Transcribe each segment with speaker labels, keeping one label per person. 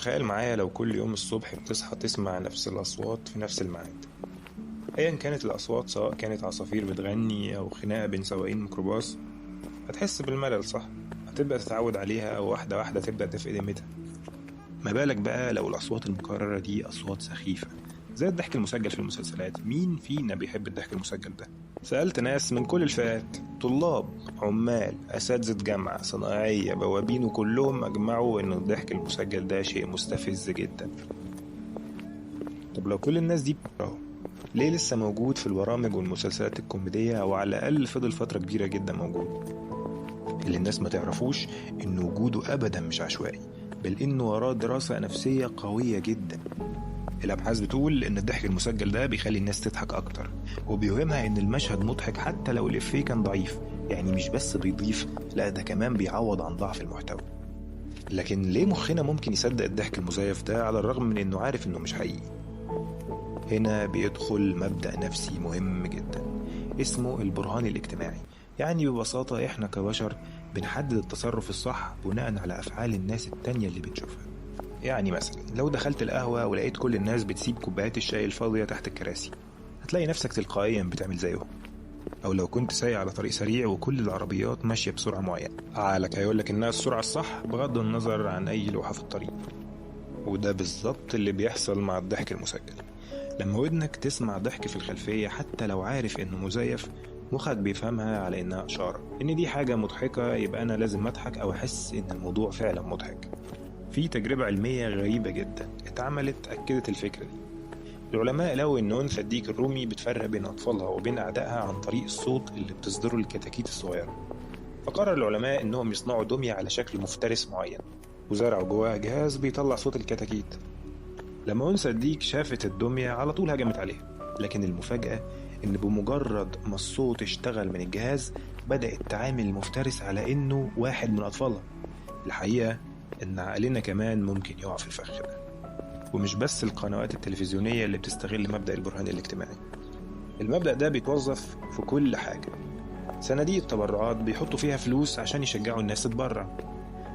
Speaker 1: تخيل معايا لو كل يوم الصبح بتصحى تسمع نفس الأصوات في نفس الميعاد، أيا كانت الأصوات، سواء كانت عصافير بتغني أو خناقة بين سواقين ميكروباص. هتحس بالملل صح؟ هتبدأ تتعود عليها أو واحدة واحدة تبدأ تفقد قيمتها. ما بالك بقى لو الأصوات المكررة دي أصوات سخيفة زي الضحك المسجل في المسلسلات؟ مين فينا بيحب الضحك المسجل ده؟ سألت ناس من كل الفئات، طلاب، عمال، أساتذة جامعة، صناعية، بوابين، وكلهم أجمعوا إن الضحك المسجل ده شيء مستفز جدا. طب لو كل الناس دي بتكرهه، ليه لسه موجود في البرامج والمسلسلات الكوميدية، أو على الأقل فضل فترة كبيرة جدا موجود؟ اللي الناس ما تعرفوش إن وجوده أبدا مش عشوائي، بل إنه وراه دراسة نفسية قوية جدا. الأبحاث بتقول إن الضحك المسجل ده بيخلي الناس تضحك أكتر، وبيوهمها إن المشهد مضحك حتى لو الإفيه كان ضعيف. يعني مش بس بيضيف، لا ده كمان بيعوض عن ضعف المحتوى. لكن ليه مخنا ممكن يصدق الضحك المزيف ده على الرغم من إنه عارف إنه مش حقيقي؟ هنا بيدخل مبدأ نفسي مهم جدا اسمه البرهان الاجتماعي. يعني ببساطة إحنا كبشر بنحدد التصرف الصح بناء على أفعال الناس التانية اللي بنشوفها. يعني مثلا لو دخلت القهوة ولقيت كل الناس بتسيب كوبايات الشاي الفاضية تحت الكراسي، هتلاقي نفسك تلقائيا بتعمل زيهم. أو لو كنت سايق على طريق سريع وكل العربيات ماشية بسرعة معينة، عقلك هيقولك إنها السرعة الصح بغض النظر عن أي لوحة في الطريق. وده بالظبط اللي بيحصل مع الضحك المسجل. لما ودنك تسمع ضحك في الخلفية حتى لو عارف إنه مزيف، مخك بيفهمها على إنها إشارة إن دي حاجة مضحكة، يبقى أنا لازم أضحك أو أحس إن الموضوع فعلا مضحك. في تجربة علمية غريبة جدا اتعملت أكدت الفكرة دي. العلماء لقوا إن أنثى الديك الرومي بتفرق بين أطفالها وبين أعدائها عن طريق الصوت اللي بتصدره الكتاكيت الصغيرة. فقرر العلماء إنهم يصنعوا دمية على شكل مفترس معين، وزرعوا جواها جهاز بيطلع صوت الكتاكيت. لما أنثى الديك شافت الدمية على طول هجمت عليها، لكن المفاجأة إن بمجرد ما الصوت اشتغل من الجهاز بدأت تعامل المفترس على إنه واحد من أطفالها. الحقيقة إن عقلنا كمان ممكن يقع في الفخ ده. ومش بس القنوات التلفزيونية اللي بتستغل مبدأ البرهان الاجتماعي، المبدأ ده بيتوظف في كل حاجة. صناديق التبرعات بيحطوا فيها فلوس عشان يشجعوا الناس تتبرع.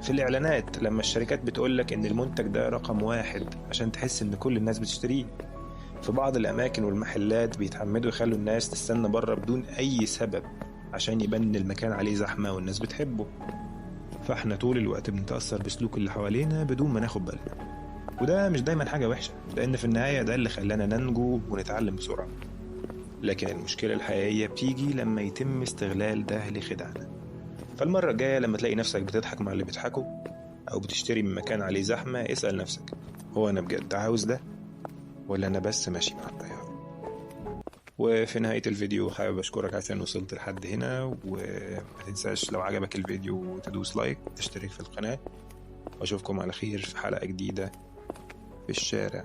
Speaker 1: في الإعلانات لما الشركات بتقولك إن المنتج ده رقم 1 عشان تحس إن كل الناس بتشتريه. في بعض الأماكن والمحلات بيتعمدوا يخلوا الناس تستنى بره بدون أي سبب عشان يبان إن المكان عليه زحمة والناس بتحبه. فإحنا طول الوقت بنتأثر بسلوك اللي حوالينا بدون ما ناخد بالنا. وده مش دايما حاجة وحشة، لأن في النهاية ده اللي خلانا ننجو ونتعلم بسرعة. لكن المشكلة الحقيقية بتيجي لما يتم استغلال ده لخدعنا. فالمرة الجاية لما تلاقي نفسك بتضحك مع اللي بيضحكوا، أو بتشتري من مكان عليه زحمة، اسأل نفسك، هو أنا بجد عاوز ده ولا أنا بس ماشي مع التيار؟ وفي نهاية الفيديو حابب أشكرك عشان وصلت لحد هنا، وما تنساش لو عجبك الفيديو تدوس لايك، تشترك في القناة، وأشوفكم على خير في حلقة جديدة في الشارع.